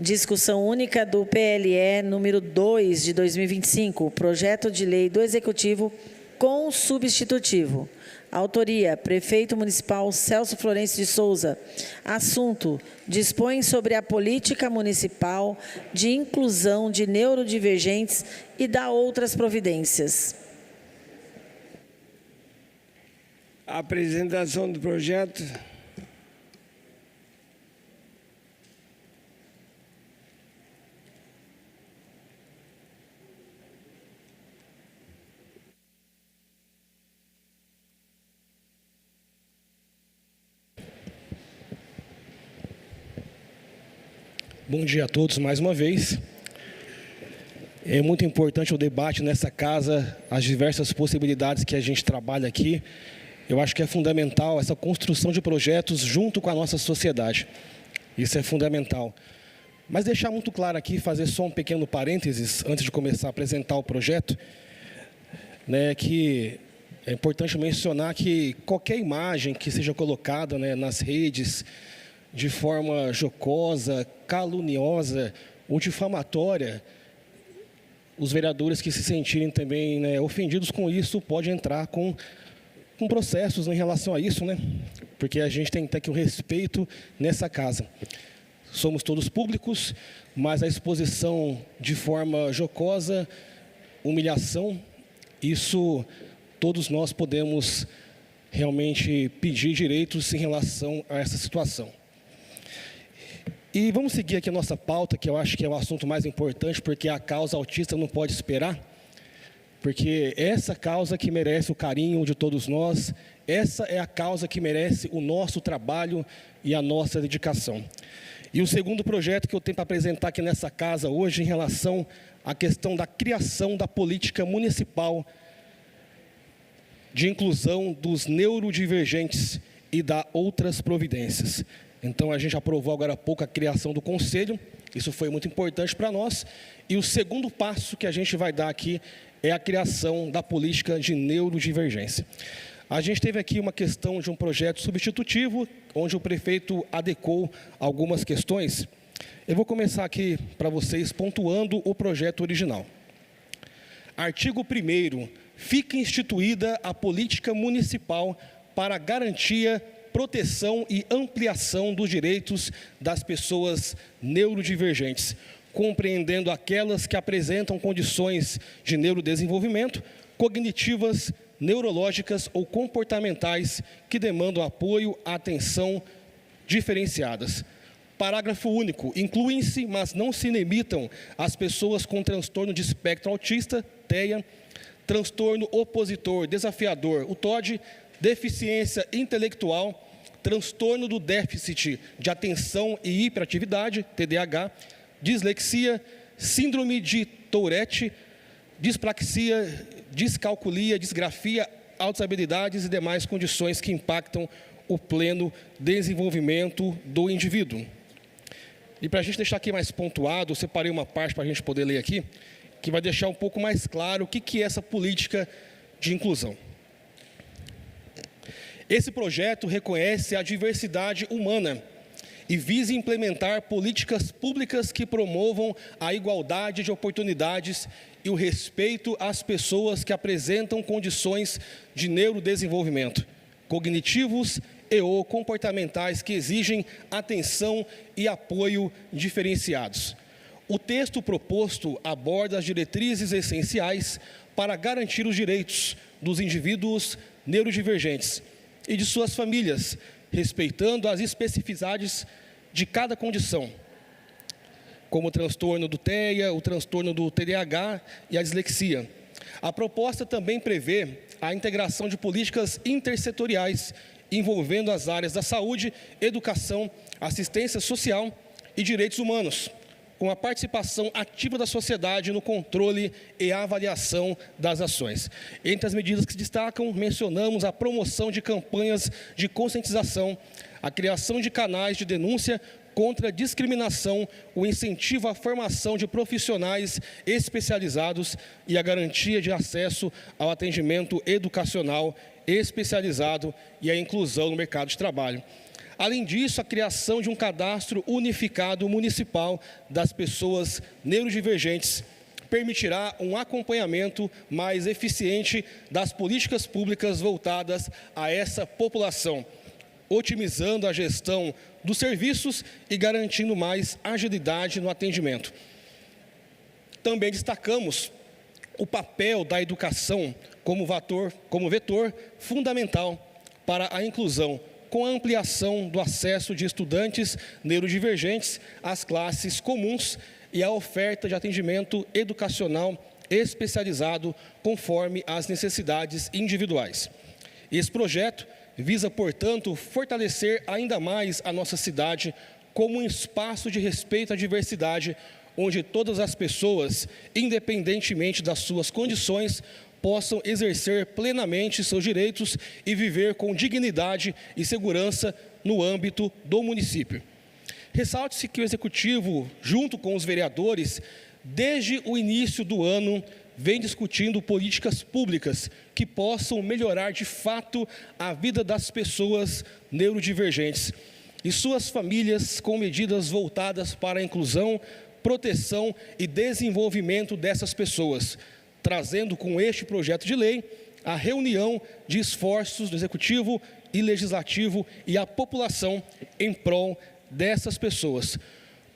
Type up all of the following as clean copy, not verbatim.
Discussão única do PLE número 2 de 2025, projeto de lei do Executivo com substitutivo. Autoria, Prefeito Municipal Celso Florencio de Souza. Assunto, dispõe sobre a política municipal de inclusão de neurodivergentes e dá outras providências. Apresentação do projeto. Bom dia a todos mais uma vez. É muito importante o debate nessa casa, as diversas possibilidades que a gente trabalha aqui. Eu acho que é fundamental essa construção de projetos junto com a nossa sociedade. Isso é fundamental. Mas deixar muito claro aqui, fazer só um pequeno parênteses, antes de começar a apresentar o projeto, que é importante mencionar que qualquer imagem que seja colocada nas redes, de forma jocosa, caluniosa ou difamatória, os vereadores que se sentirem também ofendidos com isso podem entrar com processos em relação a isso, porque a gente tem que ter aqui o respeito nessa casa. Somos todos públicos, mas a exposição de forma jocosa, humilhação, isso todos nós podemos realmente pedir direitos em relação a essa situação. E vamos seguir aqui a nossa pauta, que eu acho que é o assunto mais importante, porque a causa autista não pode esperar, porque essa causa que merece o carinho de todos nós, essa é a causa que merece o nosso trabalho e a nossa dedicação. E o segundo projeto que eu tenho para apresentar aqui nessa casa hoje, em relação à questão da criação da política municipal de inclusão dos neurodivergentes e da outras providências. Então, a gente aprovou agora há pouco a criação do conselho, isso foi muito importante para nós. E o segundo passo que a gente vai dar aqui é a criação da política de neurodivergência. A gente teve aqui uma questão de um projeto substitutivo, onde o prefeito adequou algumas questões. Eu vou começar aqui para vocês pontuando o projeto original. Artigo 1º, fica instituída a política municipal para garantia, proteção e ampliação dos direitos das pessoas neurodivergentes, compreendendo aquelas que apresentam condições de neurodesenvolvimento, cognitivas, neurológicas ou comportamentais que demandam apoio e atenção diferenciadas. Parágrafo único. Incluem-se, mas não se limitam, as pessoas com transtorno de espectro autista, TEA, transtorno opositor desafiador, o TOD, deficiência intelectual, transtorno do déficit de atenção e hiperatividade, TDAH, dislexia, síndrome de Tourette, dispraxia, descalculia, disgrafia, altas habilidades e demais condições que impactam o pleno desenvolvimento do indivíduo. E para a gente deixar aqui mais pontuado, eu separei uma parte para a gente poder ler aqui, que vai deixar um pouco mais claro o que é essa política de inclusão. Esse projeto reconhece a diversidade humana e visa implementar políticas públicas que promovam a igualdade de oportunidades e o respeito às pessoas que apresentam condições de neurodesenvolvimento, cognitivos e ou comportamentais que exigem atenção e apoio diferenciados. O texto proposto aborda as diretrizes essenciais para garantir os direitos dos indivíduos neurodivergentes e de suas famílias, respeitando as especificidades de cada condição, como o transtorno do TEA, o transtorno do TDAH e a dislexia. A proposta também prevê a integração de políticas intersetoriais envolvendo as áreas da saúde, educação, assistência social e direitos humanos, com a participação ativa da sociedade no controle e avaliação das ações. Entre as medidas que se destacam, mencionamos a promoção de campanhas de conscientização, a criação de canais de denúncia contra a discriminação, o incentivo à formação de profissionais especializados e a garantia de acesso ao atendimento educacional especializado e a inclusão no mercado de trabalho. Além disso, a criação de um cadastro unificado municipal das pessoas neurodivergentes permitirá um acompanhamento mais eficiente das políticas públicas voltadas a essa população, otimizando a gestão dos serviços e garantindo mais agilidade no atendimento. Também destacamos o papel da educação como vetor fundamental para a inclusão, com a ampliação do acesso de estudantes neurodivergentes às classes comuns e a oferta de atendimento educacional especializado conforme as necessidades individuais. Esse projeto visa, portanto, fortalecer ainda mais a nossa cidade como um espaço de respeito à diversidade, onde todas as pessoas, independentemente das suas condições, possam exercer plenamente seus direitos e viver com dignidade e segurança no âmbito do município. Ressalte-se que o Executivo, junto com os vereadores, desde o início do ano, vem discutindo políticas públicas que possam melhorar de fato a vida das pessoas neurodivergentes e suas famílias, com medidas voltadas para a inclusão, proteção e desenvolvimento dessas pessoas, trazendo com este projeto de lei a reunião de esforços do Executivo e Legislativo e a população em prol dessas pessoas.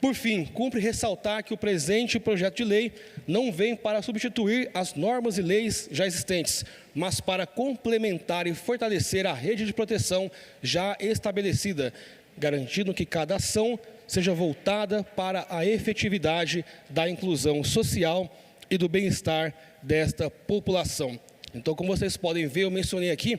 Por fim, cumpre ressaltar que o presente projeto de lei não vem para substituir as normas e leis já existentes, mas para complementar e fortalecer a rede de proteção já estabelecida, garantindo que cada ação seja voltada para a efetividade da inclusão social e do bem-estar desta população. Então, como vocês podem ver, eu mencionei aqui,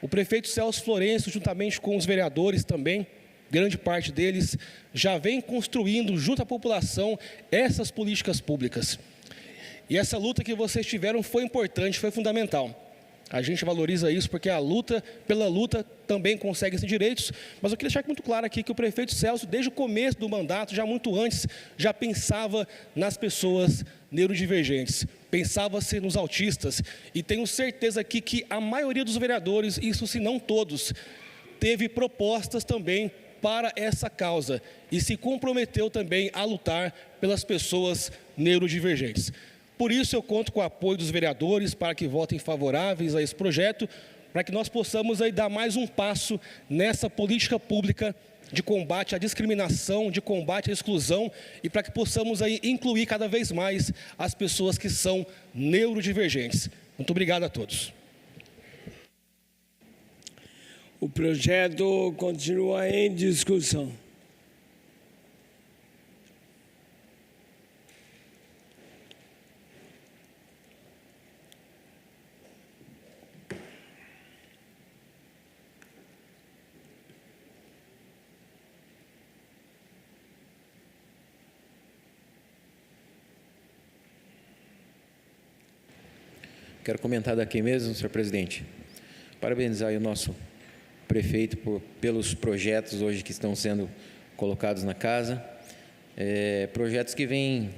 o prefeito Celso Florencio, juntamente com os vereadores também, grande parte deles, já vem construindo, junto à população, essas políticas públicas. E essa luta que vocês tiveram foi importante, foi fundamental. A gente valoriza isso porque pela luta, também consegue esses direitos. Mas eu queria deixar muito claro aqui que o prefeito Celso, desde o começo do mandato, já muito antes, já pensava nas pessoas neurodivergentes, pensava-se nos autistas. E tenho certeza aqui que a maioria dos vereadores, isso se não todos, teve propostas também para essa causa e se comprometeu também a lutar pelas pessoas neurodivergentes. Por isso, eu conto com o apoio dos vereadores para que votem favoráveis a esse projeto, para que nós possamos aí dar mais um passo nessa política pública de combate à discriminação, de combate à exclusão, e para que possamos aí incluir cada vez mais as pessoas que são neurodivergentes. Muito obrigado a todos. O projeto continua em discussão. Quero comentar daqui mesmo, senhor presidente. Parabenizar aí o nosso prefeito pelos projetos hoje que estão sendo colocados na casa. Projetos que vêm,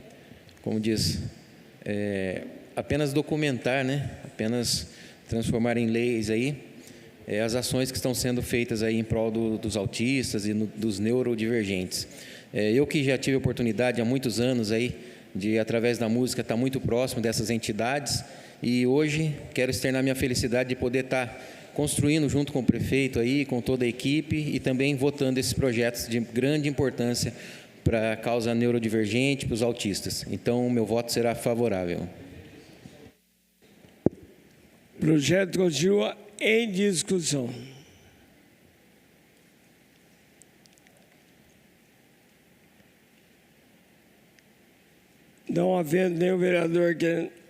como diz, apenas documentar, né? Apenas transformar em leis aí as ações que estão sendo feitas aí em prol dos autistas e dos neurodivergentes. Eu que já tive a oportunidade há muitos anos aí de, através da música, estar muito próximo dessas entidades, e hoje quero externar minha felicidade de poder estar construindo junto com o prefeito aí, com toda a equipe, e também votando esses projetos de grande importância para a causa neurodivergente, para os autistas. Então, o meu voto será favorável. O projeto continua em discussão. Não havendo nenhum vereador querendo...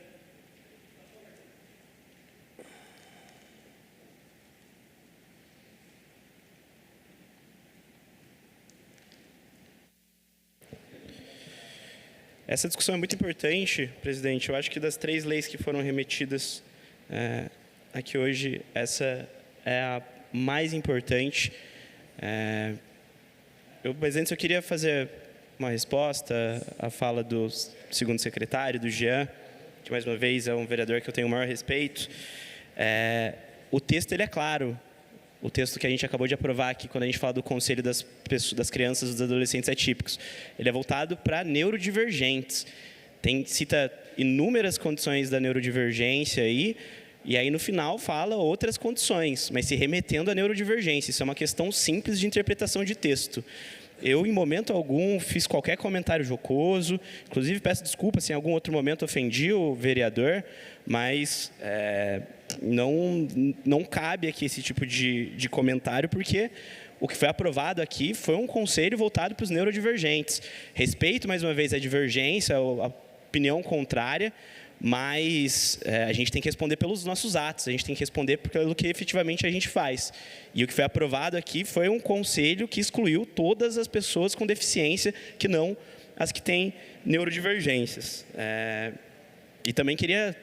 Essa discussão é muito importante, presidente. Eu acho que das 3 leis que foram remetidas aqui hoje, essa é a mais importante. Presidente, eu queria fazer uma resposta à fala do segundo secretário, do Jean, que, mais uma vez, é um vereador que eu tenho o maior respeito. O texto ele é claro. o texto que a gente acabou de aprovar aqui, quando a gente fala do Conselho das Crianças e dos Adolescentes Atípicos, ele é voltado para neurodivergentes. Cita inúmeras condições da neurodivergência aí, e aí no final fala outras condições, mas se remetendo à neurodivergência. Isso é uma questão simples de interpretação de texto. Eu, em momento algum, fiz qualquer comentário jocoso, inclusive peço desculpas se em algum outro momento ofendi o vereador, mas não cabe aqui esse tipo de comentário, porque o que foi aprovado aqui foi um conselho voltado para os neurodivergentes. Respeito, mais uma vez, a divergência, a opinião contrária, mas a gente tem que responder pelos nossos atos, a gente tem que responder pelo que efetivamente a gente faz. E o que foi aprovado aqui foi um conselho que excluiu todas as pessoas com deficiência, que não as que têm neurodivergências. E também queria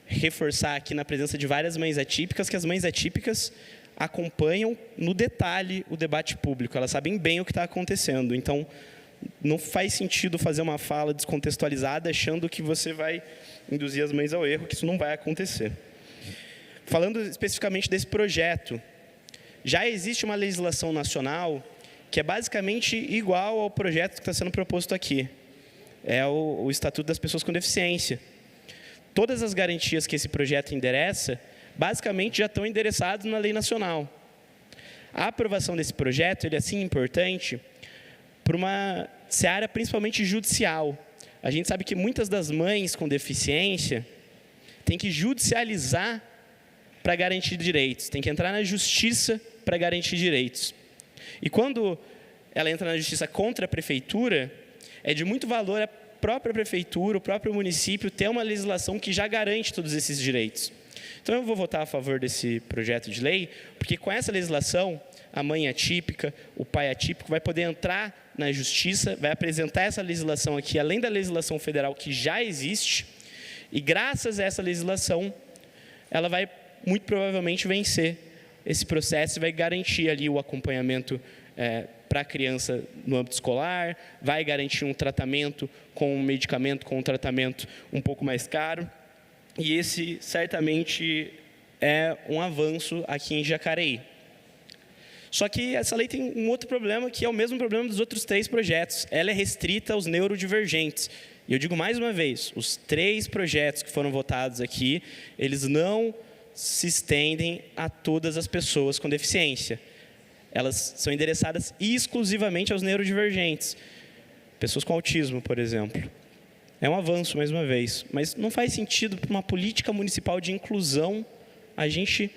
reforçar aqui na presença de várias mães atípicas, que as mães atípicas acompanham no detalhe o debate público, elas sabem bem o que está acontecendo. Então, não faz sentido fazer uma fala descontextualizada achando que você vai induzir as mães ao erro, que isso não vai acontecer. Falando especificamente desse projeto, já existe uma legislação nacional que é basicamente igual ao projeto que está sendo proposto aqui. É o Estatuto das Pessoas com Deficiência. Todas as garantias que esse projeto endereça, basicamente já estão endereçadas na lei nacional. A aprovação desse projeto ele é, assim, importante para uma seara principalmente judicial. A gente sabe que muitas das mães com deficiência têm que judicializar para garantir direitos, tem que entrar na justiça para garantir direitos. E quando ela entra na justiça contra a prefeitura, é de muito valor a própria prefeitura, o próprio município, ter uma legislação que já garante todos esses direitos. Então, eu vou votar a favor desse projeto de lei, porque com essa legislação, a mãe atípica, o pai atípico, vai poder entrar na justiça, vai apresentar essa legislação aqui, além da legislação federal que já existe, e graças a essa legislação, ela vai muito provavelmente vencer esse processo e vai garantir ali o acompanhamento para a criança no âmbito escolar, vai garantir um tratamento com um medicamento, com um tratamento um pouco mais caro, e esse certamente é um avanço aqui em Jacareí. Só que essa lei tem um outro problema, que é o mesmo problema dos outros 3 projetos. Ela é restrita aos neurodivergentes. E eu digo mais uma vez, os 3 projetos que foram votados aqui, eles não se estendem a todas as pessoas com deficiência. Elas são endereçadas exclusivamente aos neurodivergentes. Pessoas com autismo, por exemplo. É um avanço, mais uma vez. Mas não faz sentido, para uma política municipal de inclusão, a gente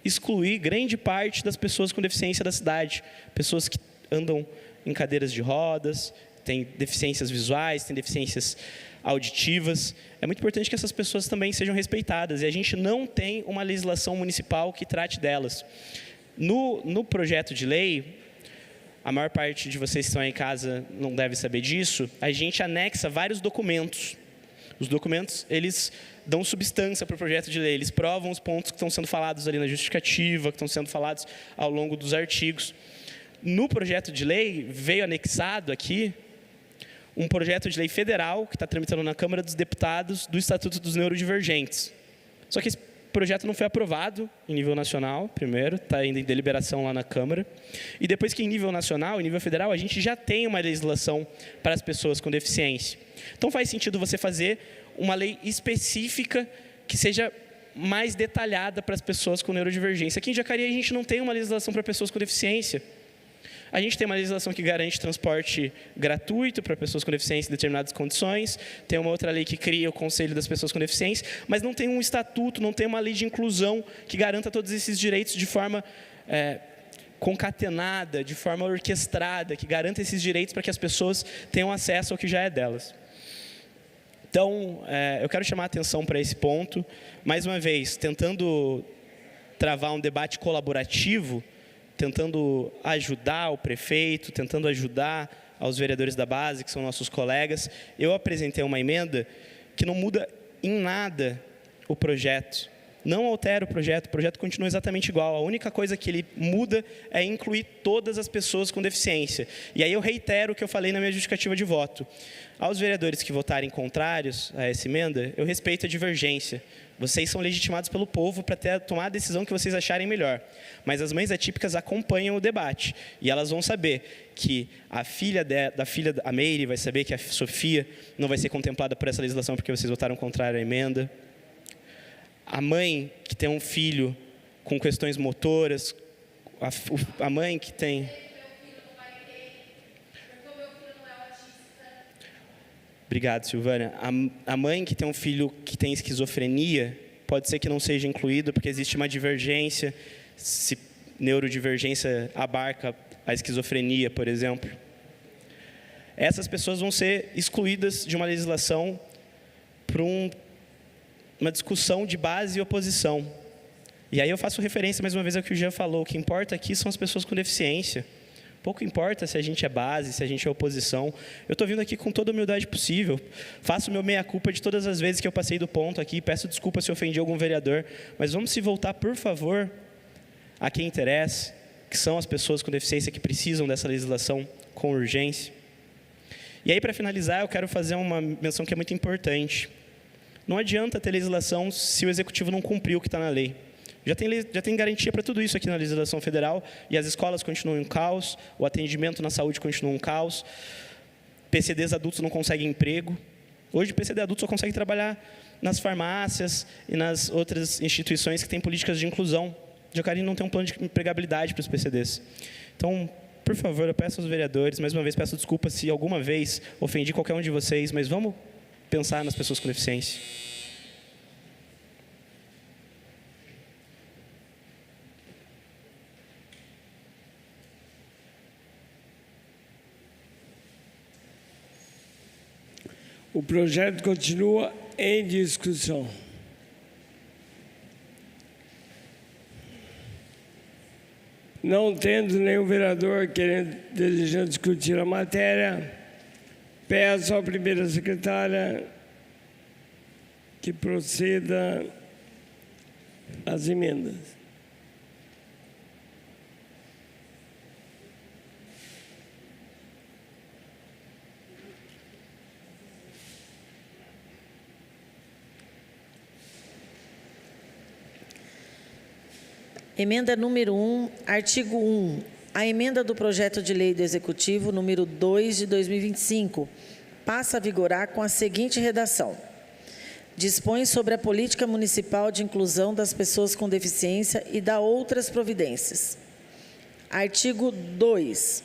excluir grande parte das pessoas com deficiência da cidade. Pessoas que andam em cadeiras de rodas, têm deficiências visuais, têm deficiências auditivas. É muito importante que essas pessoas também sejam respeitadas. E a gente não tem uma legislação municipal que trate delas. No projeto de lei, a maior parte de vocês que estão aí em casa não deve saber disso, a gente anexa vários documentos. Os documentos, eles dão substância para o projeto de lei, eles provam os pontos que estão sendo falados ali na justificativa, que estão sendo falados ao longo dos artigos. No projeto de lei, veio anexado aqui um projeto de lei federal que está tramitando na Câmara dos Deputados do Estatuto dos Neurodivergentes. Só que esse projeto não foi aprovado em nível nacional, primeiro, está ainda em deliberação lá na Câmara. E depois que em nível nacional, em nível federal, a gente já tem uma legislação para as pessoas com deficiência. Então faz sentido você fazer uma lei específica que seja mais detalhada para as pessoas com neurodivergência. Aqui em Jacareí a gente não tem uma legislação para pessoas com deficiência. A gente tem uma legislação que garante transporte gratuito para pessoas com deficiência em determinadas condições, tem uma outra lei que cria o Conselho das Pessoas com Deficiência, mas não tem um estatuto, não tem uma lei de inclusão que garanta todos esses direitos de forma concatenada, de forma orquestrada, que garanta esses direitos para que as pessoas tenham acesso ao que já é delas. Então, eu quero chamar a atenção para esse ponto, mais uma vez, tentando travar um debate colaborativo, tentando ajudar o prefeito, tentando ajudar aos vereadores da base, que são nossos colegas. Eu apresentei uma emenda que não muda em nada o projeto. não altera o projeto continua exatamente igual. A única coisa que ele muda é incluir todas as pessoas com deficiência. E aí eu reitero o que eu falei na minha justificativa de voto. Aos vereadores que votarem contrários a essa emenda, eu respeito a divergência. Vocês são legitimados pelo povo para tomar a decisão que vocês acharem melhor. Mas as mães atípicas acompanham o debate. E elas vão saber que a filha a Meire vai saber que a Sofia não vai ser contemplada por essa legislação porque vocês votaram contrário à emenda. A mãe que tem um filho com questões motoras, a mãe que tem... Obrigado, Silvânia. A mãe que tem um filho que tem esquizofrenia, pode ser que não seja incluído, porque existe uma divergência, se neurodivergência abarca a esquizofrenia, por exemplo. Essas pessoas vão ser excluídas de uma legislação por uma discussão de base e oposição. E aí eu faço referência, mais uma vez, ao que o Jean falou. O que importa aqui são as pessoas com deficiência. Pouco importa se a gente é base, se a gente é oposição. Eu estou vindo aqui com toda a humildade possível. Faço o meu meia-culpa de todas as vezes que eu passei do ponto aqui. Peço desculpa se ofendi algum vereador. Mas vamos se voltar, por favor, a quem interessa, que são as pessoas com deficiência que precisam dessa legislação com urgência. E aí, para finalizar, eu quero fazer uma menção que é muito importante. Não adianta ter legislação se o Executivo não cumprir o que está na lei. Já tem garantia para tudo isso aqui na legislação federal, e as escolas continuam em caos, o atendimento na saúde continua um caos, PCDs adultos não conseguem emprego. Hoje, o PCD adulto só consegue trabalhar nas farmácias e nas outras instituições que têm políticas de inclusão. Jacareí não tem um plano de empregabilidade para os PCDs. Então, por favor, eu peço aos vereadores, mais uma vez peço desculpa se alguma vez ofendi qualquer um de vocês, mas vamos pensar nas pessoas com deficiência. O projeto continua em discussão. Não tendo nenhum vereador desejando discutir a matéria, peço à primeira secretária que proceda às emendas. Emenda número 1, artigo 1. A emenda do projeto de lei do Executivo número 2 de 2025 passa a vigorar com a seguinte redação. Dispõe sobre a política municipal de inclusão das pessoas com deficiência e dá outras providências. Artigo 2.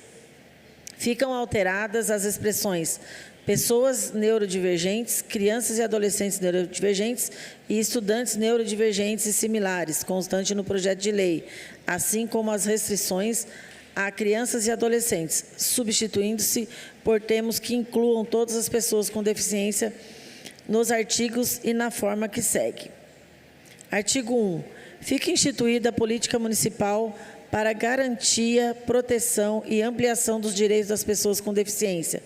Ficam alteradas as expressões pessoas neurodivergentes, crianças e adolescentes neurodivergentes e estudantes neurodivergentes e similares, constante no projeto de lei, assim como as restrições a crianças e adolescentes, substituindo-se por termos que incluam todas as pessoas com deficiência nos artigos e na forma que segue. Artigo 1. Fica instituída a política municipal para garantia, proteção e ampliação dos direitos das pessoas com deficiência,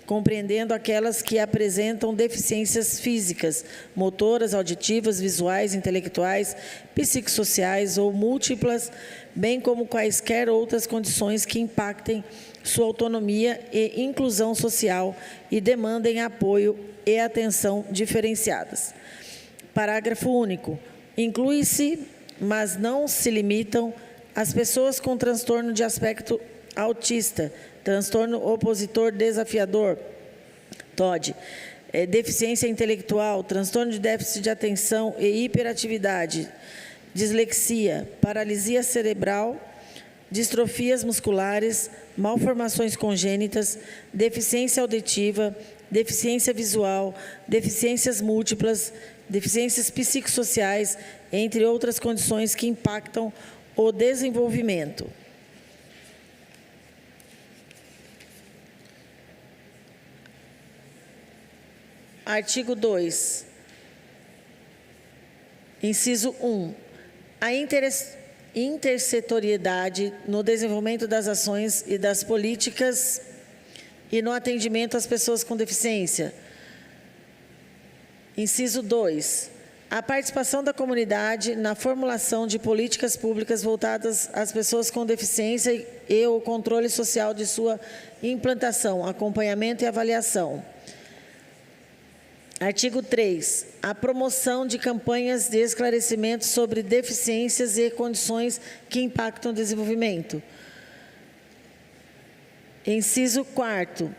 compreendendo aquelas que apresentam deficiências físicas, motoras, auditivas, visuais, intelectuais, psicossociais ou múltiplas, bem como quaisquer outras condições que impactem sua autonomia e inclusão social e demandem apoio e atenção diferenciadas. Parágrafo único. Inclui-se, mas não se limitam, as pessoas com transtorno de aspecto autista, transtorno opositor desafiador, TOD, deficiência intelectual, transtorno de déficit de atenção e hiperatividade, dislexia, paralisia cerebral, distrofias musculares, malformações congênitas, deficiência auditiva, deficiência visual, deficiências múltiplas, deficiências psicossociais, entre outras condições que impactam o desenvolvimento. Artigo 2. Inciso 1. A intersetoriedade no desenvolvimento das ações e das políticas e no atendimento às pessoas com deficiência. Inciso 2. A participação da comunidade na formulação de políticas públicas voltadas às pessoas com deficiência e o controle social de sua implantação, acompanhamento e avaliação. Artigo 3. A promoção de campanhas de esclarecimento sobre deficiências e condições que impactam o desenvolvimento. Inciso 4.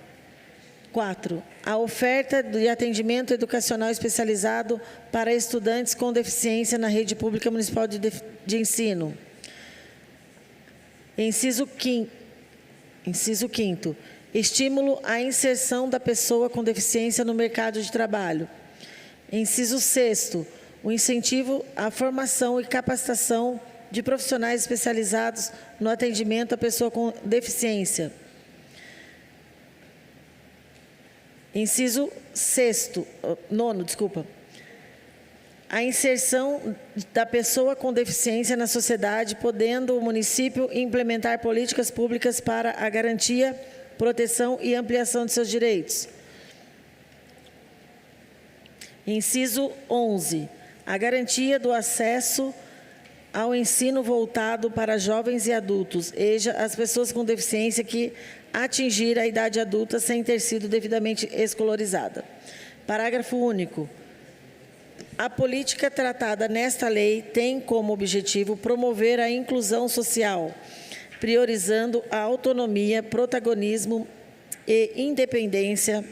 A oferta de atendimento educacional especializado para estudantes com deficiência na rede pública municipal de ensino. Inciso 5º. Estímulo à inserção da pessoa com deficiência no mercado de trabalho. Inciso 6º. O incentivo à formação e capacitação de profissionais especializados no atendimento à pessoa com deficiência. Inciso 9º. A inserção da pessoa com deficiência na sociedade, podendo o município implementar políticas públicas para a garantia, proteção e ampliação de seus direitos. Inciso 11. A garantia do acesso ao ensino voltado para jovens e adultos, EJA, as pessoas com deficiência que atingir a idade adulta sem ter sido devidamente escolarizada. Parágrafo único. A política tratada nesta lei tem como objetivo promover a inclusão social, priorizando a autonomia, protagonismo e independência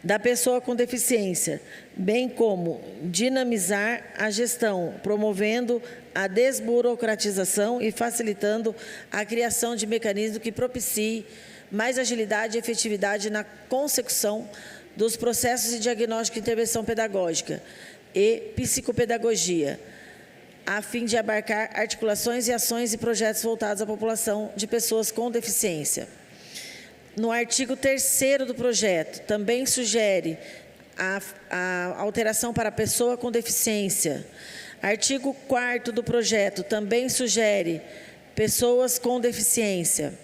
da pessoa com deficiência, bem como dinamizar a gestão, promovendo a desburocratização e facilitando a criação de mecanismos que propiciem mais agilidade e efetividade na consecução dos processos de diagnóstico e intervenção pedagógica e psicopedagogia, a fim de abarcar articulações e ações e projetos voltados à população de pessoas com deficiência. No artigo 3º do projeto, também sugere a alteração para a pessoa com deficiência. Artigo 4º do projeto, também sugere pessoas com deficiência.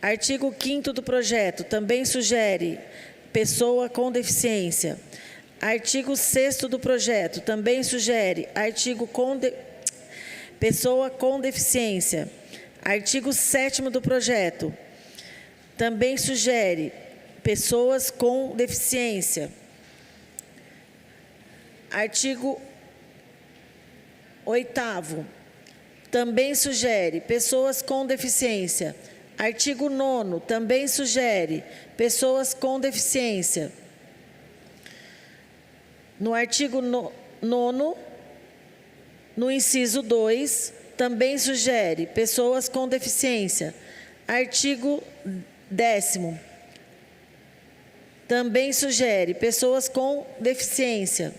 Artigo 5º do projeto, também sugere pessoa com deficiência. Artigo 6º do projeto, também sugere pessoa com deficiência. Artigo 7º do projeto, também sugere pessoas com deficiência. Artigo 8º, também sugere pessoas com deficiência. Artigo 9º, também sugere pessoas com deficiência. No artigo 9º, no inciso 2, também sugere pessoas com deficiência. Artigo 10º, também sugere pessoas com deficiência.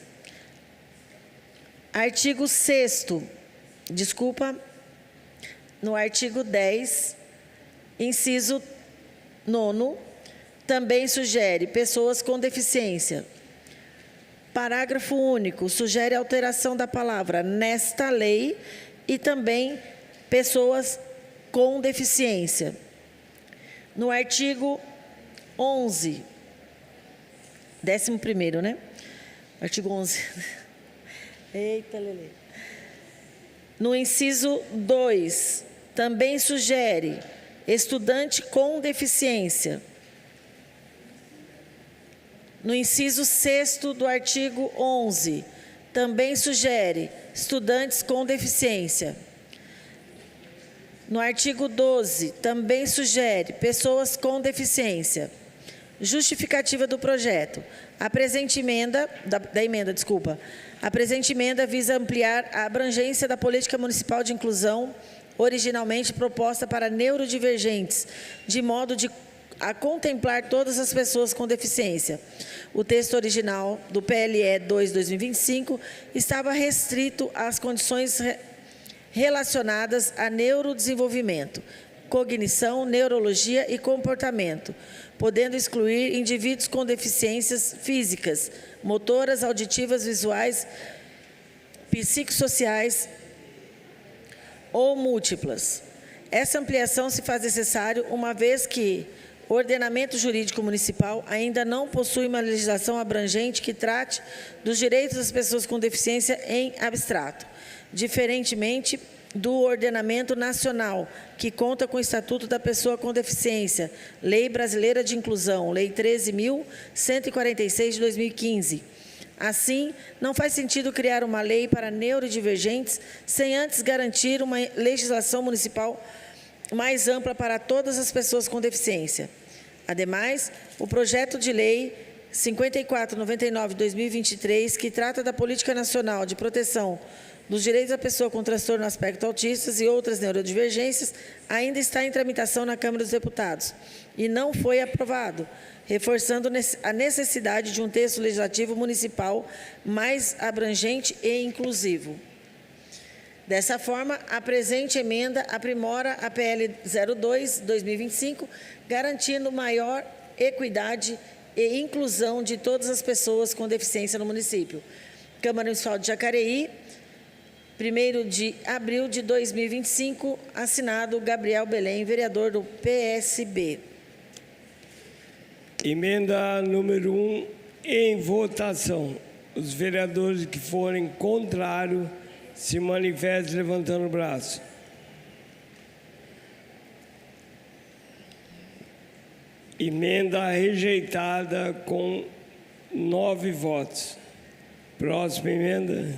Artigo 6º, no artigo 10, inciso 9º, também sugere pessoas com deficiência. Parágrafo único, sugere alteração da palavra nesta lei e também pessoas com deficiência. No artigo 11, 11º, né? Artigo 11. Eita, Lelê. No inciso 2, também sugere estudante com deficiência. No inciso 6º do artigo 11, também sugere estudantes com deficiência. No artigo 12, também sugere pessoas com deficiência. Justificativa do projeto. A presente emenda, a presente emenda visa ampliar a abrangência da política municipal de inclusão, originalmente proposta para neurodivergentes, de modo a contemplar todas as pessoas com deficiência. O texto original do PLE 2/2025 estava restrito às condições relacionadas a neurodesenvolvimento, cognição, neurologia e comportamento, podendo excluir indivíduos com deficiências físicas, motoras, auditivas, visuais, psicossociais ou múltiplas. Essa ampliação se faz necessária uma vez que O ordenamento jurídico municipal ainda não possui uma legislação abrangente que trate dos direitos das pessoas com deficiência em abstrato, diferentemente do ordenamento nacional, que conta com o Estatuto da Pessoa com Deficiência, Lei Brasileira de Inclusão, Lei 13.146 de 2015. Assim, não faz sentido criar uma lei para neurodivergentes sem antes garantir uma legislação municipal mais ampla para todas as pessoas com deficiência. Ademais, o projeto de lei 5499 de 2023, que trata da Política Nacional de Proteção dos Direitos da Pessoa com Transtorno no Aspecto Autistas e outras neurodivergências, ainda está em tramitação na Câmara dos Deputados e não foi aprovado, reforçando a necessidade de um texto legislativo municipal mais abrangente e inclusivo. Dessa forma, a presente emenda aprimora a PL 02/2025, garantindo maior equidade e inclusão de todas as pessoas com deficiência no município. Câmara Municipal de Jacareí, 1º de abril de 2025, assinado Gabriel Belém, vereador do PSB. Emenda número 1, em votação. Os vereadores que forem contrários se manifestem levantando o braço. Emenda rejeitada com 9 votos. Próxima emenda.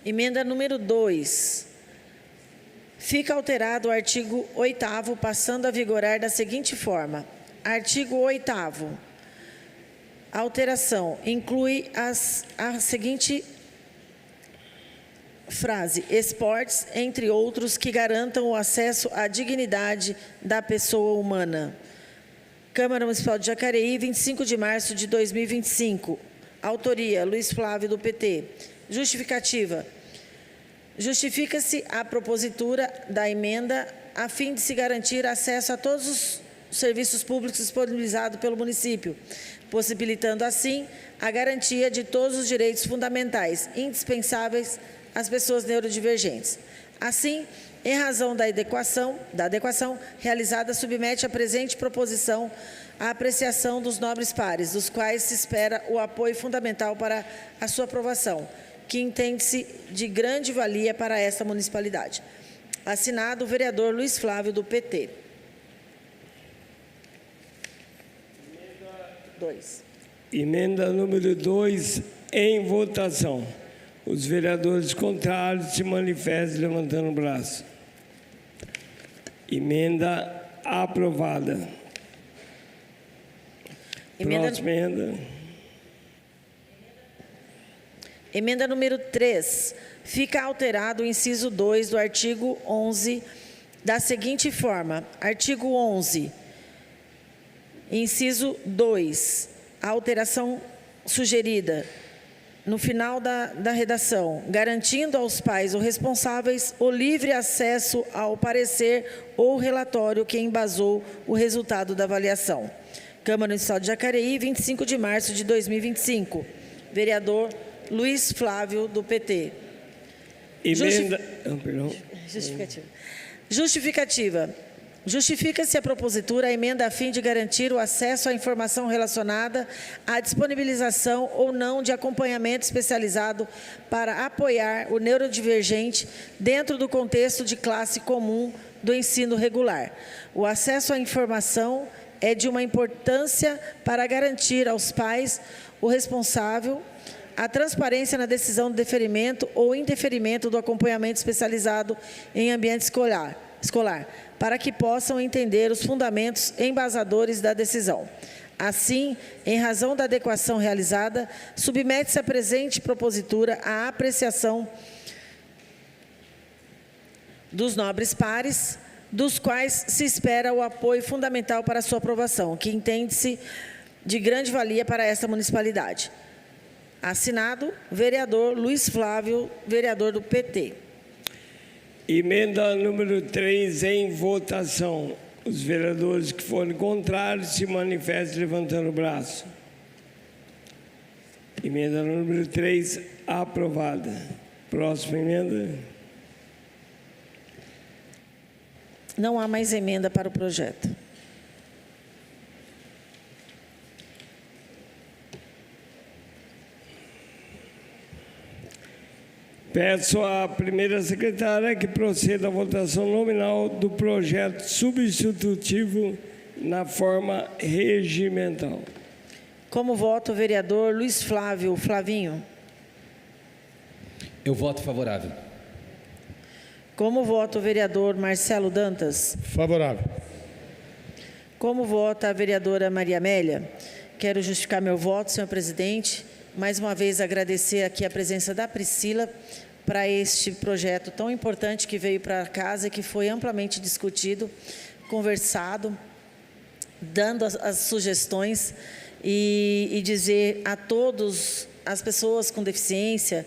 Emenda número 2. Fica alterado o artigo 8º, passando a vigorar da seguinte forma. Artigo 8º. Alteração. Inclui a seguinte frase: esportes, entre outros, que garantam o acesso à dignidade da pessoa humana. Câmara Municipal de Jacareí, 25 de março de 2025. Autoria: Luiz Flávio, do PT. Justificativa. Justifica-se a propositura da emenda a fim de se garantir acesso a todos os serviços públicos disponibilizados pelo município, possibilitando assim a garantia de todos os direitos fundamentais indispensáveis às pessoas neurodivergentes. Assim, em razão da adequação realizada, submete a presente proposição à apreciação dos nobres pares, dos quais se espera o apoio fundamental para a sua aprovação, que entende-se de grande valia para esta municipalidade. Assinado o vereador Luiz Flávio, do PT. 2. Emenda número 2, em votação. Os vereadores contrários se manifestem levantando o braço. Emenda aprovada. Próxima emenda. Emenda número 3. Fica alterado o inciso 2 do artigo 11 da seguinte forma. Artigo 11, inciso 2. A alteração sugerida no final da redação, garantindo aos pais ou responsáveis o livre acesso ao parecer ou relatório que embasou o resultado da avaliação. Câmara Municipal de Jacareí, 25 de março de 2025. Vereador Luiz Flávio, do PT. Emenda... Justificativa. Justifica-se a propositura a emenda a fim de garantir o acesso à informação relacionada à disponibilização ou não de acompanhamento especializado para apoiar o neurodivergente dentro do contexto de classe comum do ensino regular. O acesso à informação é de uma importância para garantir aos pais o responsável a transparência na decisão de deferimento ou indeferimento do acompanhamento especializado em ambiente escolar, para que possam entender os fundamentos embasadores da decisão. Assim, em razão da adequação realizada, submete-se a presente propositura à apreciação dos nobres pares, dos quais se espera o apoio fundamental para a sua aprovação, que entende-se de grande valia para esta municipalidade. Assinado, vereador Luiz Flávio, vereador do PT. Emenda número 3, em votação. Os vereadores que forem contrários se manifestem levantando o braço. Emenda número 3, aprovada. Próxima emenda. Não há mais emenda para o projeto. Peço à primeira secretária que proceda à votação nominal do projeto substitutivo na forma regimental. Como voto o vereador Luiz Flávio Flavinho? Eu voto favorável. Como voto o vereador Marcelo Dantas? Favorável. Como vota a vereadora Maria Amélia? Quero justificar meu voto, senhor presidente. Mais uma vez agradecer aqui a presença da Priscila para este projeto tão importante que veio para casa e que foi amplamente discutido, conversado, dando as sugestões e dizer a todos as pessoas com deficiência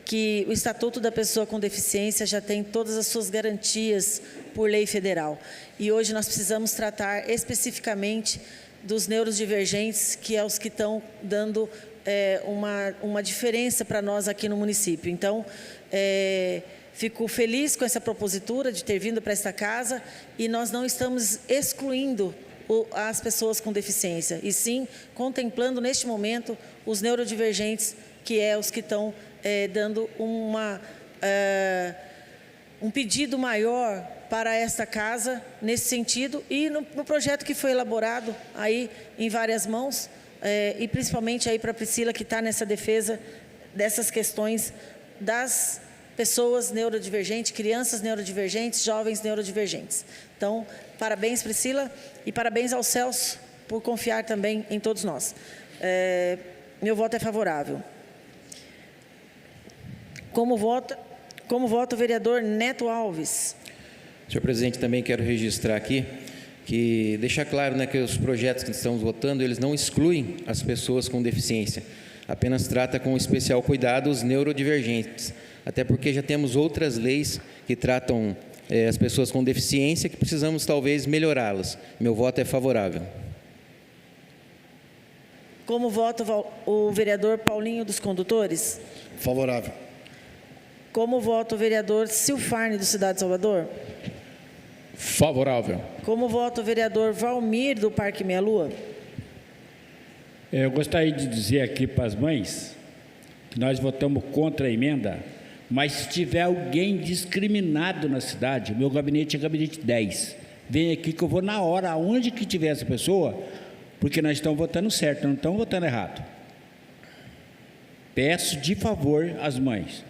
que o Estatuto da Pessoa com Deficiência já tem todas as suas garantias por lei federal. E hoje nós precisamos tratar especificamente dos neurodivergentes, que é os que estão dando uma diferença para nós aqui no município. Então, fico feliz com essa propositura de ter vindo para esta casa e nós não estamos excluindo as pessoas com deficiência, e sim contemplando neste momento os neurodivergentes, que é os que estão dando um pedido maior para esta casa nesse sentido e no projeto que foi elaborado aí em várias mãos, e principalmente aí para a Priscila, que está nessa defesa dessas questões das pessoas neurodivergentes, crianças neurodivergentes, jovens neurodivergentes. Então, parabéns, Priscila, e parabéns ao Celso por confiar também em todos nós. Meu voto é favorável. Como vota o vereador Neto Alves? Senhor presidente, também quero registrar aqui que deixar claro, né, que os projetos que estamos votando, eles não excluem as pessoas com deficiência, apenas trata com especial cuidado os neurodivergentes, até porque já temos outras leis que tratam as pessoas com deficiência que precisamos talvez melhorá-las. Meu voto é favorável. Como vota o vereador Paulinho dos Condutores? Favorável. Como vota o vereador Silfarne do Cidade de Salvador? Favorável. Como vota o vereador Valmir do Parque Meia Lua? Eu gostaria de dizer aqui para as mães que nós votamos contra a emenda, mas se tiver alguém discriminado na cidade, meu gabinete é gabinete 10. Vem aqui que eu vou na hora, aonde que tiver essa pessoa, porque nós estamos votando certo, não estamos votando errado. Peço de favor às mães.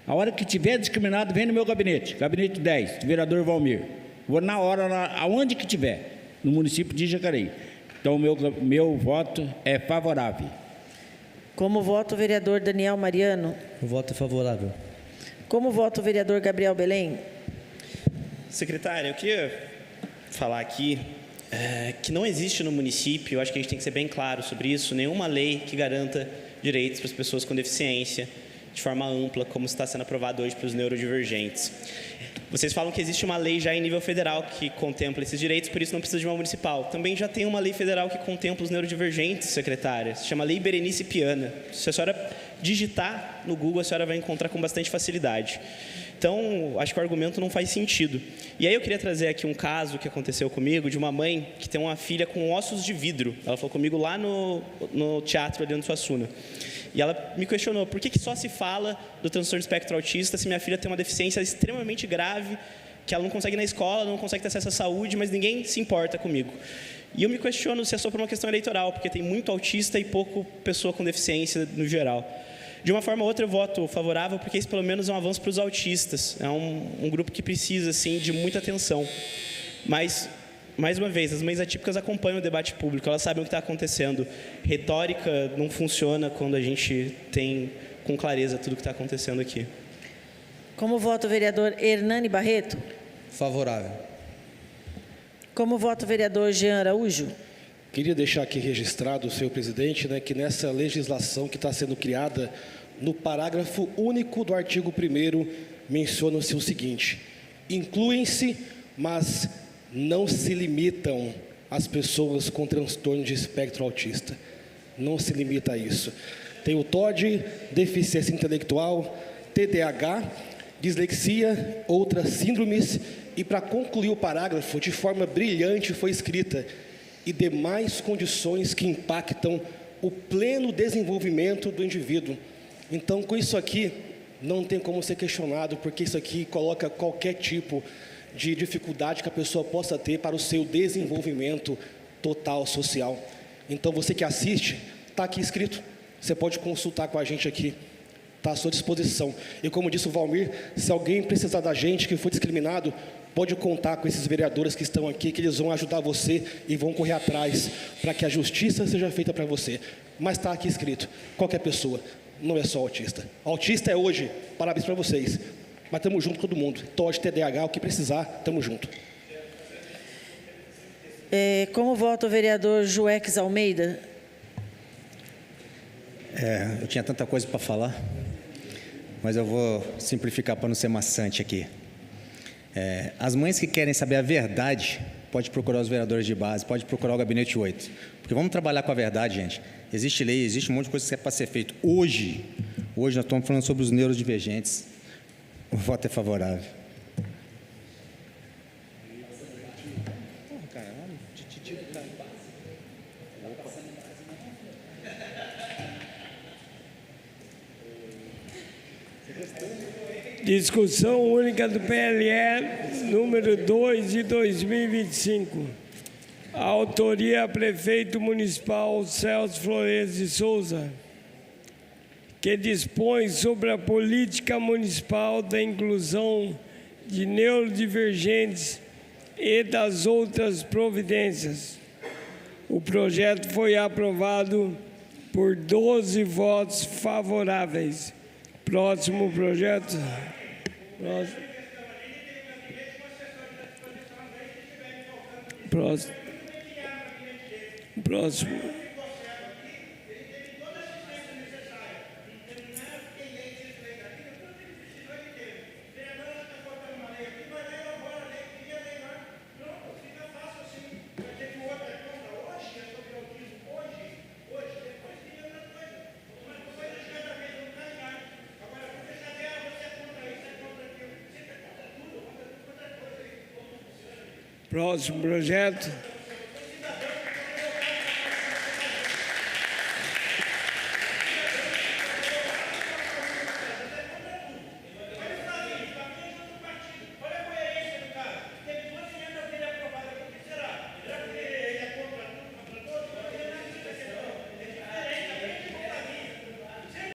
A hora que tiver discriminado, vem no meu gabinete, gabinete 10, vereador Valmir. Vou na hora, aonde que tiver, no município de Jacareí. Então, meu voto é favorável. Como vota o vereador Daniel Mariano? O voto é favorável. Como vota o vereador Gabriel Belém? Secretária, eu queria falar aqui que não existe no município, eu acho que a gente tem que ser bem claro sobre isso, nenhuma lei que garanta direitos para as pessoas com deficiência de forma ampla, como está sendo aprovado hoje para os neurodivergentes. Vocês falam que existe uma lei já em nível federal que contempla esses direitos, por isso não precisa de uma municipal. Também já tem uma lei federal que contempla os neurodivergentes, secretária. Se chama Lei Berenice Piana. Se a senhora digitar no Google, a senhora vai encontrar com bastante facilidade. Então, acho que o argumento não faz sentido. E aí eu queria trazer aqui um caso que aconteceu comigo, de uma mãe que tem uma filha com ossos de vidro. Ela falou comigo lá no teatro ali no Suassuna. E ela me questionou, por que só se fala do transtorno de espectro autista se minha filha tem uma deficiência extremamente grave, que ela não consegue ir na escola, não consegue ter acesso à saúde, mas ninguém se importa comigo. E eu me questiono se é só por uma questão eleitoral, porque tem muito autista e pouco pessoa com deficiência no geral. De uma forma ou outra eu voto favorável, porque isso pelo menos é um avanço para os autistas. É um grupo que precisa, assim, de muita atenção. Mas, mais uma vez, as mães atípicas acompanham o debate público, elas sabem o que está acontecendo. Retórica não funciona quando a gente tem com clareza tudo o que está acontecendo aqui. Como vota o vereador Hernani Barreto? Favorável. Como vota o vereador Jean Araújo? Queria deixar aqui registrado, senhor presidente, né, que nessa legislação que está sendo criada, no parágrafo único do artigo 1º, menciona-se o seguinte: incluem-se, mas não se limitam as pessoas com transtorno de espectro autista. Não se limita a isso. Tem o TOD, deficiência intelectual, TDAH dislexia, outras síndromes, e para concluir o parágrafo, de forma brilhante foi escrita, e demais condições que impactam o pleno desenvolvimento do indivíduo. Então, com isso aqui, não tem como ser questionado, porque isso aqui coloca qualquer tipo de dificuldade que a pessoa possa ter para o seu desenvolvimento total social. Então, você que assiste, está aqui escrito, você pode consultar com a gente aqui, está à sua disposição. E como disse o Valmir, se alguém precisar da gente que foi discriminado, pode contar com esses vereadores que estão aqui, que eles vão ajudar você e vão correr atrás para que a justiça seja feita para você. Mas está aqui escrito, qualquer pessoa, não é só autista. Autista é hoje, parabéns para vocês. Mas estamos juntos todo mundo. TOD, TDAH, o que precisar, estamos juntos. Como vota o vereador Joex Almeida? Eu tinha tanta coisa para falar, mas eu vou simplificar para não ser maçante aqui. As mães que querem saber a verdade, pode procurar os vereadores de base, pode procurar o Gabinete 8. Porque vamos trabalhar com a verdade, gente. Existe lei, existe um monte de coisa que é para ser feito. Hoje nós estamos falando sobre os neurodivergentes. O voto é favorável. Discussão única do PLE, número 2 de 2025. A autoria, prefeito municipal Celso Flores de Souza, que dispõe sobre a política municipal da inclusão de neurodivergentes e das outras providências. O projeto foi aprovado por 12 votos favoráveis. Próximo projeto. Próximo. Próximo projeto.